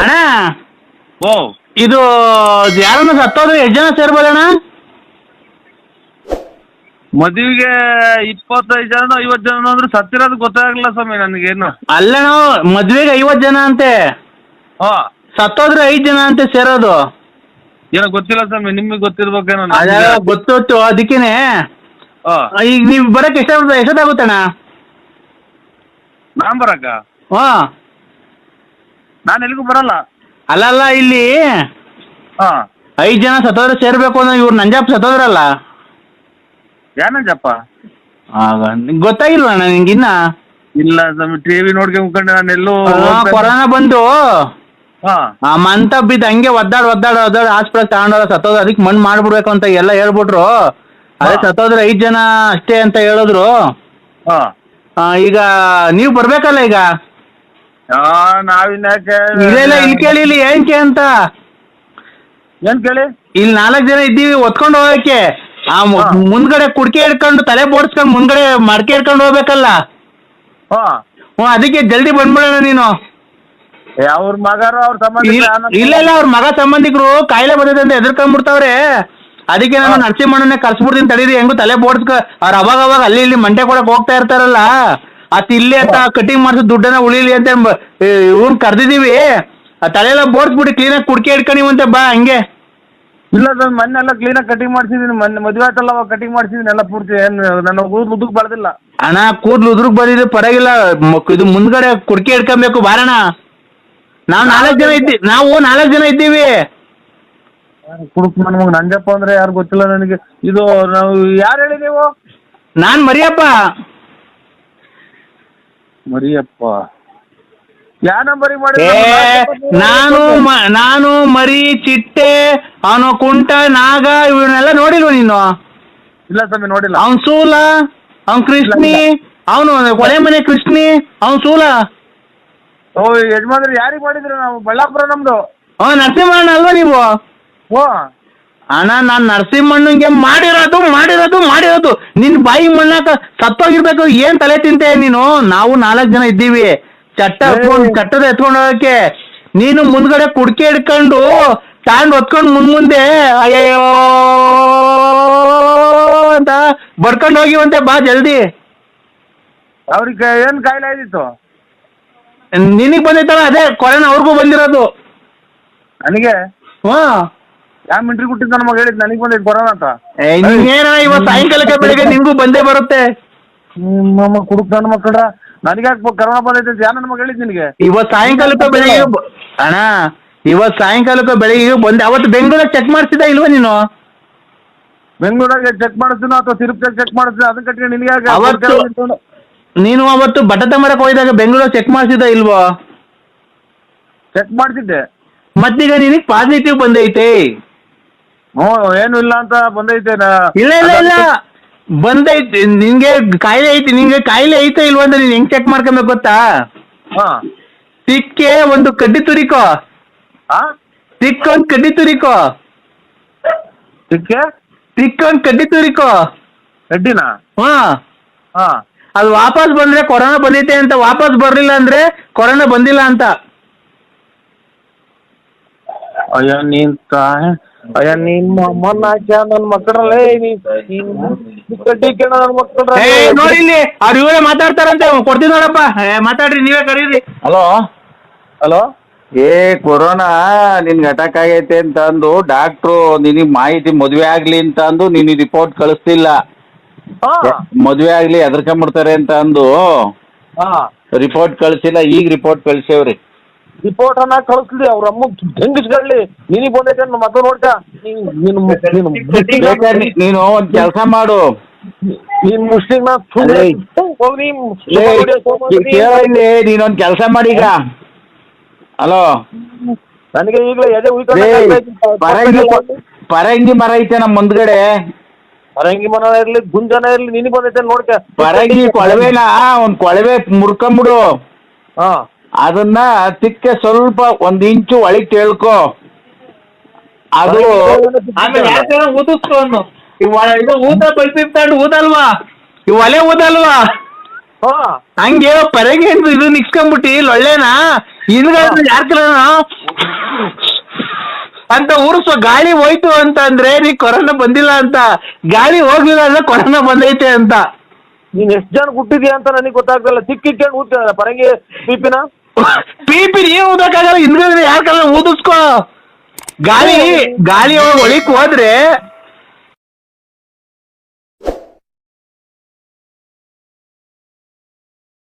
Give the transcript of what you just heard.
ಅಣ್ಣ ಓ ಇದು ಯಾರನ್ನ ಸತ್ತೋದ್ರೆ ಎಷ್ಟು ಜನ ಸೇರ್ಬೋದಣ್ಣ? ಮದುವೆಗೆ 25 ಜನ 50 ಜನ ಅಂದ್ರೆ ಸತ್ತಿರೋದು ಗೊತ್ತಾಗಲಿಲ್ಲ ಸ್ವಾಮಿ ನನಗೇನು. ಅಲ್ಲಣ್ಣ ಮದ್ವೆಗೆ 50 ಜನ ಅಂತೆ, ಹಾಂ ಸತ್ತೋದ್ರೆ 5 ಜನ ಅಂತೆ ಸೇರೋದು. ಏನೋ ಗೊತ್ತಿಲ್ಲ ಸ್ವಾಮಿ, ನಿಮಗೆ ಗೊತ್ತಿರ್ಬೇಕೇನೋ. ಗೊತ್ತು ಅದಕ್ಕೇನೆ. ಹಾಂ ಈಗ ನೀವು ಬರಕ್ಕೆ ಎಷ್ಟೊತ್ತಾಗುತ್ತಣ್ಣ? ನಾನು ಬರಕ್ಕ? ಹಾಂ ನಾನು ಎಲ್ಲಿಗೂ ಬರಲ್ಲ. ಅಲ್ಲಲ್ಲ ಇಲ್ಲಿ ಹಾಂ 5 ಜನ ಸತ್ತೋದ್ರೆ ಸೇರ್ಬೇಕು ಅಂದ್ರೆ ಇವ್ರು ನಂಜಪ್ಪ ಸತ್ತೋದ್ರಲ್ಲ. ಏನಂಜಪ್ಪ? ಆಗ ನಿಂಗೆ ಗೊತ್ತಾಗಿಲ್ವಣ್ಣ ನಿಂಗಿನ್ನ? ಇಲ್ಲ ಸ್ವಾಮಿ, ಟಿವಿ ನೋಡ್ಕೊಂಡ್ಕೊಂಡೆ ನಾನು ಎಲ್ಲೋ. ಕೊರೋನಾ ಬಂದು ಹಾಂ ಆ ಮಂತ ಬಿದ್ದು ಹಂಗೆ ಒದ್ದಾಡ್ ಹಾಸ್ಪಿಟಲ್ ತಗೊಂಡೋದ ಸತ್ತೋದು. ಅದಕ್ಕೆ ಮಣ್ಣು ಮಾಡ್ಬಿಡ್ಬೇಕು ಅಂತ ಎಲ್ಲ ಹೇಳ್ಬಿಟ್ರು. ಅದೇ ಸತ್ತೋದ್ರೆ 5 ಜನ ಅಷ್ಟೇ ಅಂತ ಹೇಳಿದ್ರು. ಹಾಂ ಈಗ ನೀವು ಬರ್ಬೇಕಲ್ಲ ಈಗ. ನಾವಿನ್ಯಾಕೆ? ಇಲ್ಲ ಇಲ್ಲಿ ಕೇಳಿ, ಇಲ್ಲಿ ಏನಕ್ಕೆ ಅಂತ. ಏನು ಕೇಳಿ? ಇಲ್ಲಿ 4 ಜನ ಇದ್ದೀವಿ ಒತ್ಕೊಂಡು ಹೋಗಕ್ಕೆ. ಮುಂದ್ಗಡೆ ಕುಡ್ಕೆ ಹಿಡ್ಕೊಂಡು ತಲೆ ಬೋಡ್ಸ್ಕೊಂಡು ಮುಂದ್ಗಡೆ ಮಡಕೆ ಹಿಡ್ಕೊಂಡು ಹೋಗ್ಬೇಕಲ್ಲ. ಹಾಂ ಅದಕ್ಕೆ ಜಲ್ದಿ ಬಂದ್ಬಿಡೋಣ ನೀನು. ಅವ್ರ ಮಗಾರು ಅವ್ರ ಸಂಬಂಧ? ಇಲ್ಲ ಅವ್ರ ಮಗ ಸಂಬಂಧಿಕರು ಕಾಯಿಲೆ ಬಂದಿದೆ ಅಂತ ಎದುರ್ಕೊಂಡ್ಬಿಡ್ತಾವ್ರೆ. ಅದಕ್ಕೆ ನಾನು ನರಸಿಂಹಣ್ಣನೇ ಕರ್ಸ್ಬಿಡ್ತೀನಿ ತಡೀರಿ. ಹೆಂಗು ತಲೆ ಬೋಡ್ಸ್ಕ ಅವ್ರು ಅವಾಗ ಅಲ್ಲಿ ಇಲ್ಲಿ ಮಂಟೆ ಕೊಡಕ್ ಹೋಗ್ತಾ ಇರ್ತಾರಲ್ಲ, ಇಲ್ಲಿ ಅಂತ ಕಟಿಂಗ್ ಮಾಡಿಸೋ ದುಡ್ಡನ್ನ ಉಳಿಲಿ ಅಂತ ಇವ್ನ್ ಕರ್ದಿದೀವಿ. ಆ ತಲೆಯೆಲ್ಲ ಬೋಡ್ಸ್ಬಿಟ್ಟು ಕ್ಲೀನಾಗಿ ಕುಡ್ಕೆ ಹಿಡ್ಕೊಂಡಿವಂತೆ ಬಾ ಹಂಗೆ. ಇಲ್ಲ ಸರ್, ಮೊನ್ನೆ ಎಲ್ಲ ಕ್ಲೀನಾಗಿ ಕಟಿಂಗ್ ಮಾಡ್ಸಿದೀನಿ. ಮೊನ್ನೆ ಮದುವೆ ಆಯ್ತಲ್ಲ ಅವಾಗ ಕಟಿಂಗ್ ಮಾಡ್ಸಿದೀನಿ ಎಲ್ಲ ಪೂರ್ತಿ. ಏನು ನನ್ನ ಕೂದಲು ಉದ್ದಕ್ಕೆ ಬೆಳೆದಿಲ್ಲ ಅಣ್ಣ. ಕೂದಲು ಉದ್ರಕ್ ಬಂದಿದ್ರೆ ಪರವಾಗಿಲ್ಲ, ಇದು ಮುಂದ್ಗಡೆ ಕುಡ್ಕೆ ಹಿಡ್ಕೊಬೇಕು ಬಾರಣ. ನಾವು 4 ಜನ ಇದ್ದೀವಿ. ಕುಡುಕ್ ನಮಗೆ ನಂಜಪ್ಪ ಅಂದ್ರೆ ಯಾರು ಗೊತ್ತಿಲ್ಲ ನನಗೆ. ಇದು ನಾವು ಯಾರು ಹೇಳಿ ನೀವು? ನಾನ್ ಮರಿಯಪ್ಪ. ಯಾವ ನಂಬರಿಗೆ ಮಾಡಿ? ನಾನು ಮರಿ, ಚಿಟ್ಟೆ, ಅವನು ಕುಂಟ, ನಾಗ ಇವನ್ನೆಲ್ಲ ನೋಡಿಲ್ವ ನೀನು? ಇಲ್ಲ ಸ್ವಾಮಿ, ನೋಡಿಲ್ಲ. ಅವನ್ ಸೂಲ, ಅವನ್ ಕೃಷ್ಣಿ, ಅವನು ಕೊನೆ ಮನೆ ಕೃಷ್ಣಿ, ಅವನ್ ಸೂಲ. ಓ ಯಜಮಾನ್ರು ಯಾರಿಗೆ ಮಾಡಿದ್ರು? ನಾವು ಬಳ್ಳಾಪುರ ನಮ್ದು. ನರಸಿಂಹಣ್ಣ ಅಲ್ವಾ ನೀವು? ಓ ಅಣ್ಣ, ನಾನು ನರಸಿಂಹಣ್ಣಂಗೆ ಮಾಡಿರೋದು ನಿನ್ ಬಾಯಿ ಮಣ್ಣಾಕ ಸತ್ತೋಗಿರ್ಬೇಕು. ಏನ್ ತಲೆ ತಿಂತೆ ನೀನು? ನಾವು 4 ಜನ ಇದ್ದೀವಿ. ಚಟ್ಟದ ಎತ್ಕೊಂಡು ಹೋಗಕ್ಕೆ. ನೀನು ಮುಂದ್ಗಡೆ ಕುಡ್ಕೆ ಹಿಡ್ಕೊಂಡು ಸ್ಟ್ಯಾಂಡ್ ಹೊತ್ಕೊಂಡು ಮುಂದೆ ಅಯ್ಯೋ ಅಂತ ಬಡ್ಕೊಂಡು ಹೋಗಿವಂತೆ. ಬಾ ಜಲ್ದಿ. ಅವ್ರಿಗೆ ಏನ್ ಕಾಯಿಲೆ ಆಗಿತ್ತು? ನಿನಗ್ ಬಂದೈತಲ್ಲ ಅದೇ ಕೊರೋನಾ, ಅವ್ರಿಗೂ ಬಂದಿರೋದು. ನನಗೆ? ಹಾ, ಯಾವ ಮಿಂಟ್ರಿ ಕೊಟ್ಟಿದ್ದ ನಮಗೆ ಹೇಳಿದ್ ನನಗೆ ಬಂದೈತೆ ಕೊರೋನಾ ಅಂತ. ನೀನೇನ ಇವತ್ತು ಸಾಯಂಕಾಲಕ್ಕೆ ಬೆಳಿಗ್ಗೆ ನಿನ್ಗೂ ಬಂದೇ ಬರುತ್ತೆ. ನಮ್ಮ ಕುಡುಕ್ ನನ್ನ ಮಕ್ಕಳ ನನಗೆ ಯಾಕೆ ಕೊರೋನಾ ಬಂದೈತೆ ಅಂತ ಯಾರು ನಮಗೆ ಹೇಳಿದ್ ನಿನಗೆ? ಇವತ್ತು ಸಾಯಂಕಾಲಕ್ಕೆ ಬೆಳಿಗ್ಗೆ ಅಣ್ಣ, ಇವತ್ತು ಸಾಯಂಕಾಲಕ್ಕೆ ಬೆಳಿಗ್ಗೆ ಬಂದೆ. ಅವತ್ತು ಬೆಂಗಳೂರಾಗ ಚೆಕ್ ಮಾಡಿಸಿದ ಇಲ್ವಾ ನೀನು? ಬೆಂಗಳೂರಾಗ ಚೆಕ್ ಮಾಡಿಸ್ತೀನೋ ಅಥವಾ ತಿರುಪತಿಯಾಗ ಚೆಕ್ ಮಾಡಿಸ್ತೀನಿ, ಅದನ್ನ ಕಟ್ಕೊಂಡು ನಿನಗೆ ನೀನು ಅವತ್ತು ಬಟಾಟೆ ಮರಕ್ಕೆ ಹೋಗಿದಾಗ ಬೆಂಗಳೂರಾಗ ಚೆಕ್ ಮಾಡಿಸಿದ ಇಲ್ವೋ? ಚೆಕ್ ಮಾಡ್ತಿದ್ದೆ. ಮತ್ತೀಗ ನಿನಗೆ ಪಾಸಿಟಿವ್ ಬಂದೈತೆ. ಹ್ಞೂ, ಏನು ಇಲ್ಲ ಅಂತ ಬಂದೈತೆ. ಇಲ್ಲ ಬಂದೈತೆ. ನಿನ್ಗೆ ಕಾಯಿಲೆ ಐತಿ. ನಿನ್ಗೆ ಕಾಯಿಲೆ ಐತೆ ಇಲ್ವಾ ಅಂತ ನೀನ್ ಹೆಂಗ್ ಚೆಕ್ ಮಾಡ್ಕೊಬೇಕು ಗೊತ್ತಾ? ತಿಕ್ಕೆ ಒಂದು ಕಡ್ಡಿ ತುರಿಕೋ. ತಿಕ್ಕೊಂದು ಕಡ್ಡಿ ತುರಿಕೋ. ತಿಕ್ಕೊಂದು ಕಡ್ಡಿ ತುರಿಕೋ. ಕಡ್ಡಿನಾ? ಹಾ, ಅದು ವಾಪಸ್ ಬಂದ್ರೆ ಕೊರೋನಾ ಬಂದೈತೆ ಅಂತ, ವಾಪಸ್ ಬರ್ಲಿಲ್ಲ ಅಂದ್ರೆ ಕೊರೋನಾ ಬಂದಿಲ್ಲ ಅಂತ. ಅಯ್ಯ ನಿಮ್ಮ ಅಮ್ಮನ ನನ್ನ ಮಕ್ಕಳಲ್ಲೇ ನೋಡಿ ಇಲ್ಲಿ ಅವ್ರು ಇವರೇ ಮಾತಾಡ್ತಾರಂತೆ. ಕೊಡ್ತೀನಿ ನೋಡಪ್ಪ, ಮಾತಾಡ್ರಿ, ನೀವೇ ಕರೀರಿ. ಹಲೋ. ಕೊರೋನಾ ನಿನ್ಗೆ ಅಟ್ಯಾಕ್ ಆಗೈತೆ ಅಂತ ಅಂದು ಡಾಕ್ಟ್ರು ನಿನಗೆ ಮಾಹಿತಿ ಮದುವೆ ಆಗ್ಲಿ ಅಂತ ಅಂದು ನಿನಗೆ ರಿಪೋರ್ಟ್ ಕಳಿಸ್ತಿಲ್ಲ. ಮದುವೆ ಆಗ್ಲಿ ಹೆದರ್ಕೊಂಡ್ಬಿಡ್ತಾರೆ ಅಂತ ಅಂದು ರಿಪೋರ್ಟ್ ಕಳಿಸಿಲ್ಲ. ಈಗ ರಿಪೋರ್ಟ್ ಕಳಿಸೇವ್ರಿ. ರಿಪೋರ್ಟ್ ಅನ್ನ ಕಳಿಸ್ಲಿ, ಅವ್ರ ಅಮ್ಮ ಹೆಂಗಿಸ್ಕೊಳ್ಳಿ. ನಿನಗೆ ಬಂದೈತೆ ಮತ್ತೆ ನೋಡ್ಕ. ನೀನು ಒಂದ್ ಕೆಲಸ ಮಾಡು, ನೀನ್ ಮುಸ್ಲಿಂ ನೀನೊಂದ್ ಕೆಲಸ ಮಾಡಿ ಈಗ. ಹಲೋ, ನನಗೆ ಈಗಲೇ ಎದೆ ಪರಂಗಿ ಮರ ಐತೆ ನಮ್ಮ ಮುಂದ್ಗಡೆ. ಪರಂಗಿ ಮರ ಇರ್ಲಿ, ಗುಂಜನ ಇರ್ಲಿ, ನಿನಗೆ ಬಂದೈತೆ ನೋಡ್ಕ. ಪರಂಗಿ ಕೊಳವೆನ ಒಂದ್ ಕೊಳವೆ ಮುರ್ಕೊಂಬಿಡು. ಅದನ್ನ ತಿಕ್ಕೆ ಸ್ವಲ್ಪ 1 ಇಂಚು ಒಳಗೆ ಕೇಳ್ಕೊ. ಅದು ಊದಿಸ್ಕೊಂಡು ಊತ ಬಲ್ಪಿರ್ತಾಂಡು ಊದಲ್ವಾ, ಇವು ಒಲೆ ಊದಲ್ವಾ, ಹಂಗೆ ಪರಂಗಿ ಇದು ನಿಕ್ಸ್ಕೊಂಬಿಟ್ಟು ಒಳ್ಳೆನಾ ಹಿಂದ್ಗಡೆ ಯಾರ ಕೇಳೋಣ ಅಂತ ಊರಿಸೋ ಗಾಳಿ ಹೋಯ್ತು ಅಂತ ಅಂದ್ರೆ ನೀ ಕೊರೋನಾ ಬಂದಿಲ್ಲ ಅಂತ, ಗಾಳಿ ಹೋಗ್ಲಿಲ್ಲ ಅಂದ್ರೆ ಕೊರೋನಾ ಬಂದೈತೆ ಅಂತ. ನೀನ್ ಎಷ್ಟು ಜನ ಹುಟ್ಟಿದ್ಯಾ ಅಂತ ನನಗೆ ಗೊತ್ತಾಗ್ತಲ್ಲ. ಚಿಕ್ಕಿಕ್ಕೊಂಡು ಊದ್ತಿರಲ್ಲ ಪರಂಗಿ ಪಿಪಿನ ಪಿಪಿ ನೀವು ಊದಕ್ಕಾಗಲ್ಲ, ಹಿಂದ್ಗಡೆ ಯಾರ ಕಾಲ ಊದಿಸ್ಕೋ. ಗಾಳಿ ಒಳಕ್ ಹೋದ್ರೆ